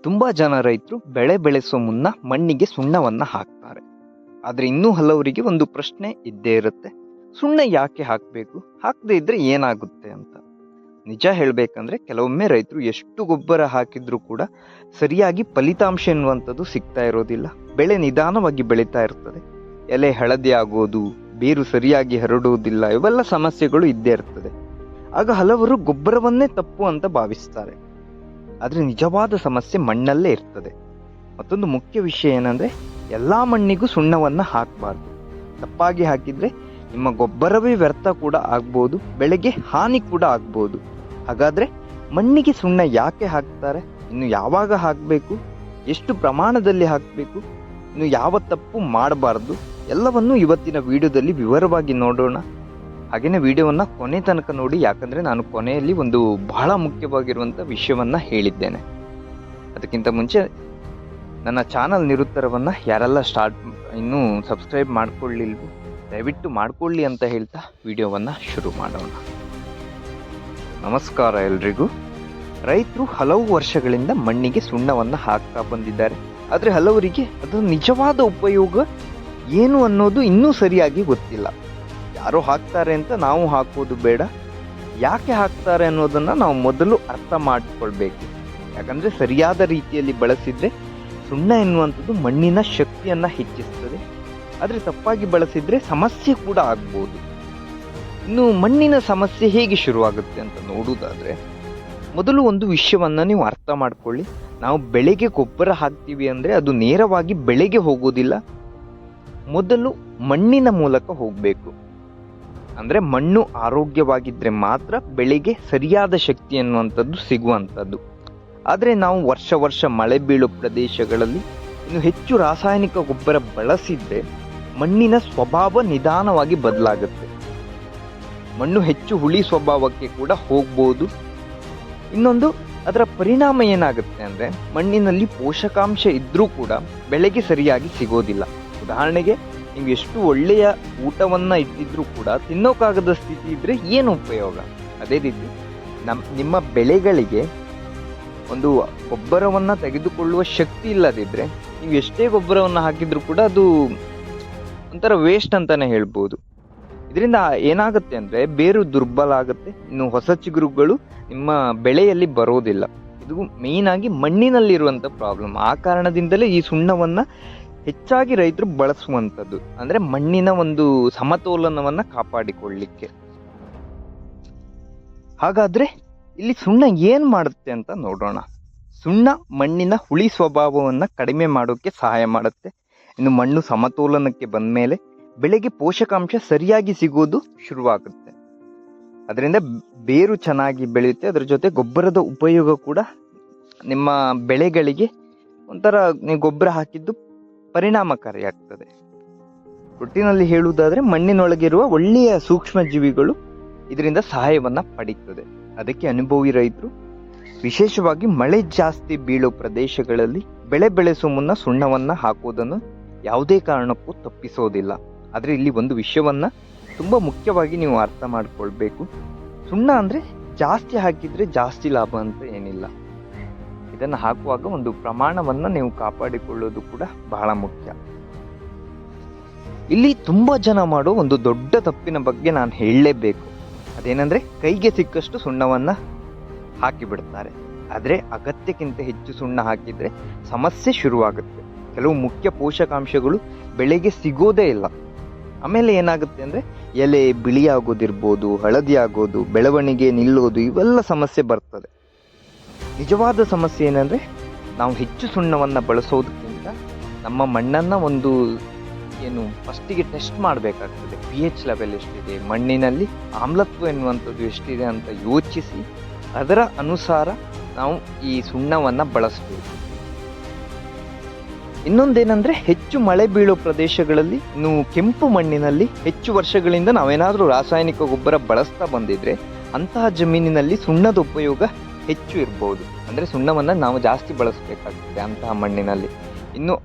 ತುಂಬ ಜನ ರೈತರು ಬೆಳೆ ಬೆಳೆಸೋ ಮುನ್ನ ಮಣ್ಣಿಗೆ ಸುಣ್ಣವನ್ನು ಹಾಕ್ತಾರೆ. ಆದರೆ ಇನ್ನೂ ಹಲವರಿಗೆ ಒಂದು ಪ್ರಶ್ನೆ ಇದ್ದೇ ಇರುತ್ತೆ, ಸುಣ್ಣ ಯಾಕೆ ಹಾಕಬೇಕು, ಹಾಕದೇ ಇದ್ರೆ ಏನಾಗುತ್ತೆ ಅಂತ. ನಿಜ ಹೇಳಬೇಕಂದ್ರೆ ಕೆಲವೊಮ್ಮೆ ರೈತರು ಎಷ್ಟು ಗೊಬ್ಬರ ಹಾಕಿದ್ರೂ ಕೂಡ ಸರಿಯಾಗಿ ಫಲಿತಾಂಶ ಎನ್ನುವಂಥದ್ದು ಸಿಗ್ತಾ ಇರೋದಿಲ್ಲ. ಬೆಳೆ ನಿಧಾನವಾಗಿ ಬೆಳೀತಾ ಇರ್ತದೆ, ಎಲೆ ಹಳದಿ ಆಗೋದು, ಬೇರು ಸರಿಯಾಗಿ ಹರಡುವುದಿಲ್ಲ, ಇವೆಲ್ಲ ಸಮಸ್ಯೆಗಳು ಇದ್ದೇ ಇರ್ತದೆ. ಆಗ ಹಲವರು ಗೊಬ್ಬರವನ್ನೇ ತಪ್ಪು ಅಂತ ಭಾವಿಸ್ತಾರೆ. ಆದರೆ ನಿಜವಾದ ಸಮಸ್ಯೆ ಮಣ್ಣಲ್ಲೇ ಇರ್ತದೆ. ಮತ್ತೊಂದು ಮುಖ್ಯ ವಿಷಯ ಏನಂದ್ರೆ, ಎಲ್ಲಾ ಮಣ್ಣಿಗೂ ಸುಣ್ಣವನ್ನ ಹಾಕಬಾರ್ದು. ತಪ್ಪಾಗಿ ಹಾಕಿದ್ರೆ ನಿಮ್ಮ ಗೊಬ್ಬರವೇ ವ್ಯರ್ಥ ಕೂಡ ಆಗ್ಬೋದು, ಬೆಳೆಗೆ ಹಾನಿ ಕೂಡ ಆಗ್ಬೋದು. ಹಾಗಾದ್ರೆ ಮಣ್ಣಿಗೆ ಸುಣ್ಣ ಯಾಕೆ ಹಾಕ್ತಾರೆ, ಇನ್ನು ಯಾವಾಗ ಹಾಕಬೇಕು, ಎಷ್ಟು ಪ್ರಮಾಣದಲ್ಲಿ ಹಾಕಬೇಕು, ಇನ್ನು ಯಾವ ತಪ್ಪು ಮಾಡಬಾರ್ದು, ಎಲ್ಲವನ್ನು ಇವತ್ತಿನ ವಿಡಿಯೋದಲ್ಲಿ ವಿವರವಾಗಿ ನೋಡೋಣ. ಹಾಗೇನೆ ವಿಡಿಯೋವನ್ನ ಕೊನೆ ತನಕ ನೋಡಿ, ಯಾಕಂದ್ರೆ ನಾನು ಕೊನೆಯಲ್ಲಿ ಒಂದು ಬಹಳ ಮುಖ್ಯವಾಗಿರುವಂತ ವಿಷಯವನ್ನ ಹೇಳಿದ್ದೇನೆ. ಅದಕ್ಕಿಂತ ಮುಂಚೆ ನನ್ನ ಚಾನಲ್ ನಿರುತ್ತರವನ್ನ ಯಾರೆಲ್ಲ ಇನ್ನೂ ಸಬ್ಸ್ಕ್ರೈಬ್ ಮಾಡ್ಕೊಳ್ಳಿಲ್ವೋ ದಯವಿಟ್ಟು ಮಾಡ್ಕೊಳ್ಳಿ ಅಂತ ಹೇಳ್ತಾ ವಿಡಿಯೋವನ್ನ ಶುರು ಮಾಡೋಣ. ನಮಸ್ಕಾರ ಎಲ್ರಿಗೂ. ರೈತರು ಹಲವು ವರ್ಷಗಳಿಂದ ಮಣ್ಣಿಗೆ ಸುಣ್ಣವನ್ನ ಹಾಕ್ತಾ ಬಂದಿದ್ದಾರೆ. ಆದ್ರೆ ಹಲವರಿಗೆ ಅದರ ನಿಜವಾದ ಉಪಯೋಗ ಏನು ಅನ್ನೋದು ಇನ್ನೂ ಸರಿಯಾಗಿ ಗೊತ್ತಿಲ್ಲ. ಯಾರೋ ಹಾಕ್ತಾರೆ ಅಂತ ನಾವು ಹಾಕೋದು ಬೇಡ, ಯಾಕೆ ಹಾಕ್ತಾರೆ ಅನ್ನೋದನ್ನ ನಾವು ಮೊದಲು ಅರ್ಥ ಮಾಡಿಕೊಳ್ಬೇಕು. ಯಾಕಂದ್ರೆ ಸರಿಯಾದ ರೀತಿಯಲ್ಲಿ ಬಳಸಿದ್ರೆ ಸುಣ್ಣ ಎನ್ನುವಂಥದ್ದು ಮಣ್ಣಿನ ಶಕ್ತಿಯನ್ನ ಹೆಚ್ಚಿಸ್ತದೆ. ಆದ್ರೆ ತಪ್ಪಾಗಿ ಬಳಸಿದ್ರೆ ಸಮಸ್ಯೆ ಕೂಡ ಆಗ್ಬೋದು. ಇನ್ನು ಮಣ್ಣಿನ ಸಮಸ್ಯೆ ಹೇಗೆ ಶುರುವಾಗುತ್ತೆ ಅಂತ ನೋಡುವುದಾದ್ರೆ, ಮೊದಲು ಒಂದು ವಿಷಯವನ್ನ ನೀವು ಅರ್ಥ ಮಾಡ್ಕೊಳ್ಳಿ. ನಾವು ಬೆಳೆಗೆ ಗೊಬ್ಬರ ಹಾಕ್ತೀವಿ ಅಂದ್ರೆ ಅದು ನೇರವಾಗಿ ಬೆಳೆಗೆ ಹೋಗೋದಿಲ್ಲ, ಮೊದಲು ಮಣ್ಣಿನ ಮೂಲಕ ಹೋಗ್ಬೇಕು. ಅಂದ್ರೆ ಮಣ್ಣು ಆರೋಗ್ಯವಾಗಿದ್ರೆ ಮಾತ್ರ ಬೆಳೆಗೆ ಸರಿಯಾದ ಶಕ್ತಿ ಅನ್ನುವಂಥದ್ದು ಸಿಗುವಂಥದ್ದು. ಆದರೆ ನಾವು ವರ್ಷ ಮಳೆ ಬೀಳೋ ಪ್ರದೇಶಗಳಲ್ಲಿ ಇನ್ನು ಹೆಚ್ಚು ರಾಸಾಯನಿಕ ಗೊಬ್ಬರ ಬಳಸಿದ್ರೆ ಮಣ್ಣಿನ ಸ್ವಭಾವ ನಿಧಾನವಾಗಿ ಬದಲಾಗುತ್ತೆ. ಮಣ್ಣು ಹೆಚ್ಚು ಹುಳಿ ಸ್ವಭಾವಕ್ಕೆ ಕೂಡ ಹೋಗ್ಬೋದು. ಇನ್ನೊಂದು, ಅದರ ಪರಿಣಾಮ ಏನಾಗುತ್ತೆ ಅಂದ್ರೆ, ಮಣ್ಣಿನಲ್ಲಿ ಪೋಷಕಾಂಶ ಇದ್ರೂ ಕೂಡ ಬೆಳೆಗೆ ಸರಿಯಾಗಿ ಸಿಗೋದಿಲ್ಲ. ಉದಾಹರಣೆಗೆ, ನೀವು ಎಷ್ಟು ಒಳ್ಳೆಯ ಊಟವನ್ನ ಇಟ್ಟಿದ್ರೂ ಕೂಡ ತಿನ್ನೋಕ್ಕಾಗದ ಸ್ಥಿತಿ ಇದ್ರೆ ಏನು ಉಪಯೋಗ? ಅದೇ ರೀತಿ ನಿಮ್ಮ ಬೆಳೆಗಳಿಗೆ ಒಂದು ಗೊಬ್ಬರವನ್ನ ತೆಗೆದುಕೊಳ್ಳುವ ಶಕ್ತಿ ಇಲ್ಲದಿದ್ರೆ ನೀವು ಎಷ್ಟೇ ಗೊಬ್ಬರವನ್ನ ಹಾಕಿದ್ರೂ ಕೂಡ ಅದು ಒಂಥರ ವೇಸ್ಟ್ ಅಂತಾನೆ ಹೇಳ್ಬೋದು. ಇದರಿಂದ ಏನಾಗುತ್ತೆ ಅಂದ್ರೆ, ಬೇರು ದುರ್ಬಲ ಆಗುತ್ತೆ, ಇನ್ನು ಹೊಸ ಚಿಗುರುಗಳು ನಿಮ್ಮ ಬೆಳೆಯಲ್ಲಿ ಬರೋದಿಲ್ಲ. ಇದು ಮೇಯ್ನ್ ಆಗಿ ಮಣ್ಣಿನಲ್ಲಿರುವಂತ ಪ್ರಾಬ್ಲಮ್. ಆ ಕಾರಣದಿಂದಲೇ ಈ ಸುಣ್ಣವನ್ನ ಹೆಚ್ಚಾಗಿ ರೈತರು ಬಳಸುವಂಥದ್ದು, ಅಂದ್ರೆ ಮಣ್ಣಿನ ಒಂದು ಸಮತೋಲನವನ್ನ ಕಾಪಾಡಿಕೊಳ್ಳಿಕ್ಕೆ. ಹಾಗಾದ್ರೆ ಇಲ್ಲಿ ಸುಣ್ಣ ಏನ್ ಮಾಡುತ್ತೆ ಅಂತ ನೋಡೋಣ. ಸುಣ್ಣ ಮಣ್ಣಿನ ಹುಳಿ ಸ್ವಭಾವವನ್ನ ಕಡಿಮೆ ಮಾಡೋಕೆ ಸಹಾಯ ಮಾಡುತ್ತೆ. ಇನ್ನು ಮಣ್ಣು ಸಮತೋಲನಕ್ಕೆ ಬಂದ್ಮೇಲೆ ಬೆಳೆಗೆ ಪೋಷಕಾಂಶ ಸರಿಯಾಗಿ ಸಿಗೋದು ಶುರುವಾಗುತ್ತೆ. ಅದರಿಂದ ಬೇರು ಚೆನ್ನಾಗಿ ಬೆಳೆಯುತ್ತೆ. ಅದ್ರ ಜೊತೆ ಗೊಬ್ಬರದ ಉಪಯೋಗ ಕೂಡ ನಿಮ್ಮ ಬೆಳೆಗಳಿಗೆ ಒಂಥರ ನೀವು ಗೊಬ್ಬರ ಹಾಕಿದ್ದು ಪರಿಣಾಮಕಾರಿಯಾಗ್ತದೆ. ಒಟ್ಟಿನಲ್ಲಿ ಹೇಳುವುದಾದ್ರೆ, ಮಣ್ಣಿನೊಳಗಿರುವ ಒಳ್ಳೆಯ ಸೂಕ್ಷ್ಮ ಜೀವಿಗಳು ಇದರಿಂದ ಸಹಾಯವನ್ನ ಪಡೀತದೆ. ಅದಕ್ಕೆ ಅನುಭವಿ ರೈತರು ವಿಶೇಷವಾಗಿ ಮಳೆ ಜಾಸ್ತಿ ಬೀಳೋ ಪ್ರದೇಶಗಳಲ್ಲಿ ಬೆಳೆ ಬೆಳೆಸುವ ಮುನ್ನ ಸುಣ್ಣವನ್ನ ಹಾಕೋದನ್ನು ಯಾವುದೇ ಕಾರಣಕ್ಕೂ ತಪ್ಪಿಸೋದಿಲ್ಲ. ಆದ್ರೆ ಇಲ್ಲಿ ಒಂದು ವಿಷಯವನ್ನ ತುಂಬಾ ಮುಖ್ಯವಾಗಿ ನೀವು ಅರ್ಥ ಮಾಡ್ಕೊಳ್ಬೇಕು. ಸುಣ್ಣ ಅಂದ್ರೆ ಜಾಸ್ತಿ ಹಾಕಿದ್ರೆ ಜಾಸ್ತಿ ಲಾಭ ಅಂತ ಏನಿಲ್ಲ. ಇದನ್ನು ಹಾಕುವಾಗ ಒಂದು ಪ್ರಮಾಣವನ್ನ ನೀವು ಕಾಪಾಡಿಕೊಳ್ಳೋದು ಕೂಡ ಬಹಳ ಮುಖ್ಯ. ಇಲ್ಲಿ ತುಂಬಾ ಜನ ಮಾಡೋ ಒಂದು ದೊಡ್ಡ ತಪ್ಪಿನ ಬಗ್ಗೆ ನಾನು ಹೇಳಲೇಬೇಕು. ಅದೇನಂದ್ರೆ, ಕೈಗೆ ಸಿಕ್ಕಷ್ಟು ಸುಣ್ಣವನ್ನ ಹಾಕಿ ಬಿಡ್ತಾರೆ. ಆದ್ರೆ ಅಗತ್ಯಕ್ಕಿಂತ ಹೆಚ್ಚು ಸುಣ್ಣ ಹಾಕಿದ್ರೆ ಸಮಸ್ಯೆ ಶುರುವಾಗುತ್ತೆ. ಕೆಲವು ಮುಖ್ಯ ಪೋಷಕಾಂಶಗಳು ಬೆಳೆಗೆ ಸಿಗೋದೇ ಇಲ್ಲ. ಆಮೇಲೆ ಏನಾಗುತ್ತೆ ಅಂದ್ರೆ, ಎಲೆ ಬಿಳಿ ಆಗೋದಿರ್ಬೋದು, ಹಳದಿ ಆಗೋದು, ಬೆಳವಣಿಗೆ ನಿಲ್ಲೋದು, ಇವೆಲ್ಲ ಸಮಸ್ಯೆ ಬರ್ತದೆ. ನಿಜವಾದ ಸಮಸ್ಯೆ ಏನಂದ್ರೆ, ನಾವು ಹೆಚ್ಚು ಸುಣ್ಣವನ್ನ ಬಳಸೋದಕ್ಕಿಂತ ನಮ್ಮ ಮಣ್ಣನ್ನ ಒಂದು ಫಸ್ಟಿಗೆ ಟೆಸ್ಟ್ ಮಾಡಬೇಕಾಗ್ತದೆ. pH ಲೆವೆಲ್ ಎಷ್ಟಿದೆ, ಮಣ್ಣಿನಲ್ಲಿ ಆಮ್ಲತ್ವ ಎನ್ನುವಂಥದ್ದು ಎಷ್ಟಿದೆ ಅಂತ ಯೋಚಿಸಿ ಅದರ ಅನುಸಾರ ನಾವು ಈ ಸುಣ್ಣವನ್ನ ಬಳಸಬೇಕು. ಇನ್ನೊಂದೇನಂದ್ರೆ, ಹೆಚ್ಚು ಮಳೆ ಬೀಳೋ ಪ್ರದೇಶಗಳಲ್ಲಿ, ಇನ್ನು ಕೆಂಪು ಮಣ್ಣಿನಲ್ಲಿ ಹೆಚ್ಚು ವರ್ಷಗಳಿಂದ ನಾವೇನಾದ್ರೂ ರಾಸಾಯನಿಕ ಗೊಬ್ಬರ ಬಳಸ್ತಾ ಬಂದಿದ್ರೆ ಅಂತಹ ಜಮೀನಿನಲ್ಲಿ ಸುಣ್ಣದ ಉಪಯೋಗ ಹೆಚ್ಚು ಇರ್ಬೋದು. ಅಂದ್ರೆ ಸುಣ್ಣವನ್ನ ನಾವು ಜಾಸ್ತಿ ಬಳಸಬೇಕಾಗ್ತದೆ ಅಂತಹ ಮಣ್ಣಿನಲ್ಲಿ. ಇನ್ನು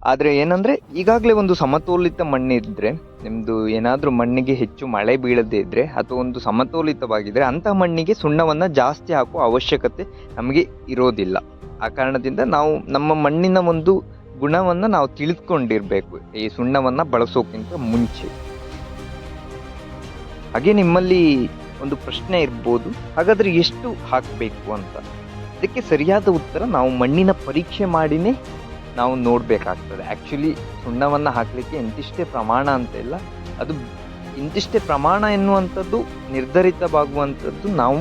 ಆದ್ರೆ ಏನಂದ್ರೆ, ಈಗಾಗಲೇ ಒಂದು ಸಮತೋಲಿತ ಮಣ್ಣಿದ್ರೆ, ನಿಮ್ದು ಏನಾದ್ರೂ ಮಣ್ಣಿಗೆ ಹೆಚ್ಚು ಮಳೆ ಬೀಳದೇ ಇದ್ರೆ ಅಥವಾ ಒಂದು ಸಮತೋಲಿತವಾಗಿದ್ರೆ ಅಂತಹ ಮಣ್ಣಿಗೆ ಸುಣ್ಣವನ್ನ ಜಾಸ್ತಿ ಹಾಕುವ ಅವಶ್ಯಕತೆ ನಮಗೆ ಇರೋದಿಲ್ಲ. ಆ ಕಾರಣದಿಂದ ನಾವು ನಮ್ಮ ಮಣ್ಣಿನ ಒಂದು ಗುಣವನ್ನು ನಾವು ತಿಳಿದುಕೊಂಡಿರಬೇಕು ಈ ಸುಣ್ಣವನ್ನು ಬಳಸೋಕ್ಕಿಂತ ಮುಂಚೆ. ಹಾಗೆ ನಿಮ್ಮಲ್ಲಿ ಒಂದು ಪ್ರಶ್ನೆ ಇರ್ಬೋದು, ಹಾಗಾದರೆ ಎಷ್ಟು ಹಾಕಬೇಕು ಅಂತ. ಇದಕ್ಕೆ ಸರಿಯಾದ ಉತ್ತರ ನಾವು ಮಣ್ಣಿನ ಪರೀಕ್ಷೆ ಮಾಡಿನೇ ನಾವು ನೋಡಬೇಕಾಗ್ತದೆ. ಆ್ಯಕ್ಚುಲಿ ಸುಣ್ಣವನ್ನು ಹಾಕಲಿಕ್ಕೆ ಇಂತಿಷ್ಟೇ ಪ್ರಮಾಣ ಅಂತ ಇಲ್ಲ, ಅದು ಇಂತಿಷ್ಟೇ ಪ್ರಮಾಣ ಎನ್ನುವಂಥದ್ದು ನಿರ್ಧರಿತವಾಗುವಂಥದ್ದು ನಾವು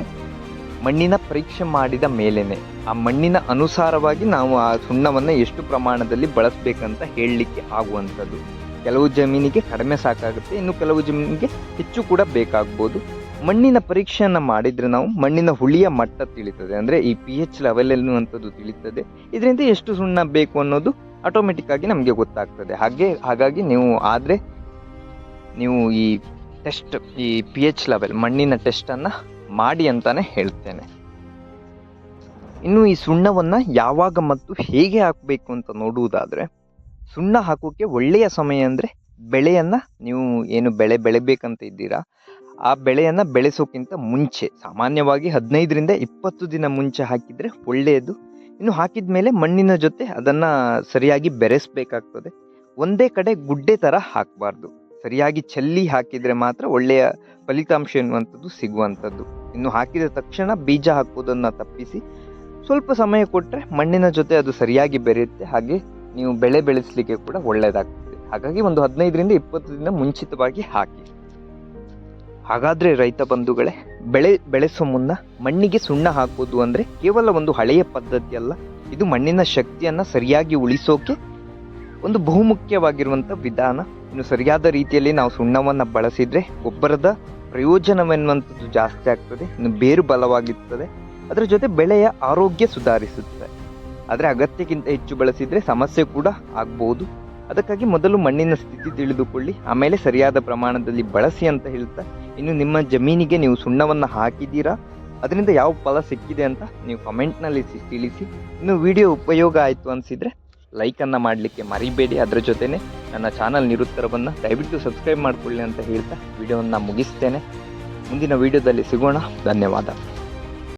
ಮಣ್ಣಿನ ಪರೀಕ್ಷೆ ಮಾಡಿದ ಮೇಲೇನೆ. ಆ ಮಣ್ಣಿನ ಅನುಸಾರವಾಗಿ ನಾವು ಆ ಸುಣ್ಣವನ್ನು ಎಷ್ಟು ಪ್ರಮಾಣದಲ್ಲಿ ಬಳಸಬೇಕಂತ ಹೇಳಲಿಕ್ಕೆ ಆಗುವಂಥದ್ದು. ಕೆಲವು ಜಮೀನಿಗೆ ಕಡಿಮೆ ಸಾಕಾಗುತ್ತೆ, ಇನ್ನು ಕೆಲವು ಜಮೀನಿಗೆ ಹೆಚ್ಚು ಕೂಡ ಬೇಕಾಗ್ಬೋದು. ಮಣ್ಣಿನ ಪರೀಕ್ಷೆಯನ್ನು ಮಾಡಿದರೆ ನಾವು ಮಣ್ಣಿನ ಹುಳಿಯ ಮಟ್ಟ ತಿಳಿತದೆ, ಅಂದರೆ ಈ pH ಲೆವೆಲ್ ಎನ್ನುವಂಥದ್ದು ತಿಳಿತದೆ. ಇದರಿಂದ ಎಷ್ಟು ಸುಣ್ಣ ಬೇಕು ಅನ್ನೋದು ಆಟೋಮೆಟಿಕ್ ಆಗಿ ನಮಗೆ ಗೊತ್ತಾಗ್ತದೆ. ಹಾಗಾಗಿ ನೀವು ಈ ಟೆಸ್ಟ್, ಈ pH ಲೆವೆಲ್ ಮಣ್ಣಿನ ಟೆಸ್ಟನ್ನು ಮಾಡಿ ಅಂತಾನೆ ಹೇಳ್ತೇನೆ. ಇನ್ನು ಈ ಸುಣ್ಣವನ್ನು ಯಾವಾಗ ಮತ್ತು ಹೇಗೆ ಹಾಕಬೇಕು ಅಂತ ನೋಡುವುದಾದರೆ, ಸುಣ್ಣ ಹಾಕೋಕ್ಕೆ ಒಳ್ಳೆಯ ಸಮಯ ಅಂದರೆ ಬೆಳೆಯನ್ನು ನೀವು ಏನು ಬೆಳೆಬೇಕಂತ ಇದ್ದೀರಾ ಆ ಬೆಳೆಯನ್ನು ಬೆಳೆಸೋಕ್ಕಿಂತ ಮುಂಚೆ, ಸಾಮಾನ್ಯವಾಗಿ 15ರಿಂದ 20 ದಿನ ಮುಂಚೆ ಹಾಕಿದರೆ ಒಳ್ಳೆಯದು. ಇನ್ನು ಹಾಕಿದ ಮೇಲೆ ಮಣ್ಣಿನ ಜೊತೆ ಅದನ್ನು ಸರಿಯಾಗಿ ಬೆರೆಸಬೇಕಾಗ್ತದೆ. ಒಂದೇ ಕಡೆ ಗುಡ್ಡೆ ಥರ ಹಾಕಬಾರ್ದು, ಸರಿಯಾಗಿ ಚೆಲ್ಲಿ ಹಾಕಿದರೆ ಮಾತ್ರ ಒಳ್ಳೆಯ ಫಲಿತಾಂಶ ಎನ್ನುವಂಥದ್ದು ಸಿಗುವಂಥದ್ದು. ಇನ್ನು ಹಾಕಿದ ತಕ್ಷಣ ಬೀಜ ಹಾಕೋದನ್ನು ತಪ್ಪಿಸಿ ಸ್ವಲ್ಪ ಸಮಯ ಕೊಟ್ಟರೆ ಮಣ್ಣಿನ ಜೊತೆ ಅದು ಸರಿಯಾಗಿ ಬೆರೆಯುತ್ತೆ. ಹಾಗೆ ನೀವು ಬೆಳೆ ಬೆಳೆಸಲಿಕ್ಕೆ ಕೂಡ ಒಳ್ಳೆಯದಾಗ್ತದೆ. ಹಾಗಾಗಿ ಒಂದು 15ರಿಂದ 20 ದಿನ ಮುಂಚಿತವಾಗಿ ಹಾಕಿ. ಹಾಗಾದರೆ ರೈತ ಬಂಧುಗಳೇ, ಬೆಳೆಸೋ ಮುನ್ನ ಮಣ್ಣಿಗೆ ಸುಣ್ಣ ಹಾಕೋದು ಅಂದರೆ ಕೇವಲ ಒಂದು ಹಳೆಯ ಪದ್ಧತಿ ಅಲ್ಲ, ಇದು ಮಣ್ಣಿನ ಶಕ್ತಿಯನ್ನು ಸರಿಯಾಗಿ ಉಳಿಸೋಕೆ ಒಂದು ಬಹುಮುಖ್ಯವಾಗಿರುವಂಥ ವಿಧಾನ. ಇನ್ನು ಸರಿಯಾದ ರೀತಿಯಲ್ಲಿ ನಾವು ಸುಣ್ಣವನ್ನು ಬಳಸಿದರೆ ಗೊಬ್ಬರದ ಪ್ರಯೋಜನವೆನ್ನುವಂಥದ್ದು ಜಾಸ್ತಿ ಆಗ್ತದೆ, ಇನ್ನು ಬೇರು ಬಲವಾಗಿರ್ತದೆ, ಅದರ ಜೊತೆ ಬೆಳೆಯ ಆರೋಗ್ಯ ಸುಧಾರಿಸುತ್ತದೆ. ಆದರೆ ಅಗತ್ಯಕ್ಕಿಂತ ಹೆಚ್ಚು ಬಳಸಿದರೆ ಸಮಸ್ಯೆ ಕೂಡ ಆಗ್ಬೋದು. ಅದಕ್ಕಾಗಿ ಮೊದಲು ಮಣ್ಣಿನ ಸ್ಥಿತಿ ತಿಳಿದುಕೊಳ್ಳಿ, ಆಮೇಲೆ ಸರಿಯಾದ ಪ್ರಮಾಣದಲ್ಲಿ ಬಳಸಿ ಅಂತ ಹೇಳ್ತಾ, ಇನ್ನು ನಿಮ್ಮ ಜಮೀನಿಗೆ ನೀವು ಸುಣ್ಣವನ್ನು ಹಾಕಿದ್ದೀರಾ, ಅದರಿಂದ ಯಾವ ಫಲ ಸಿಕ್ಕಿದೆ ಅಂತ ನೀವು ಕಮೆಂಟ್ನಲ್ಲಿ ತಿಳಿಸಿ. ಇನ್ನು ವಿಡಿಯೋ ಉಪಯೋಗ ಆಯಿತು ಅನಿಸಿದರೆ ಲೈಕನ್ನು ಮಾಡಲಿಕ್ಕೆ ಮರಿಬೇಡಿ. ಅದರ ಜೊತೆನೇ ನನ್ನ ಚಾನಲ್ ನಿರುತ್ತರವನ್ನು ದಯವಿಟ್ಟು ಸಬ್ಸ್ಕ್ರೈಬ್ ಮಾಡಿಕೊಳ್ಳಿ ಅಂತ ಹೇಳ್ತಾ ವಿಡಿಯೋವನ್ನು ಮುಗಿಸ್ತೇನೆ. ಮುಂದಿನ ವಿಡಿಯೋದಲ್ಲಿ ಸಿಗೋಣ. ಧನ್ಯವಾದ.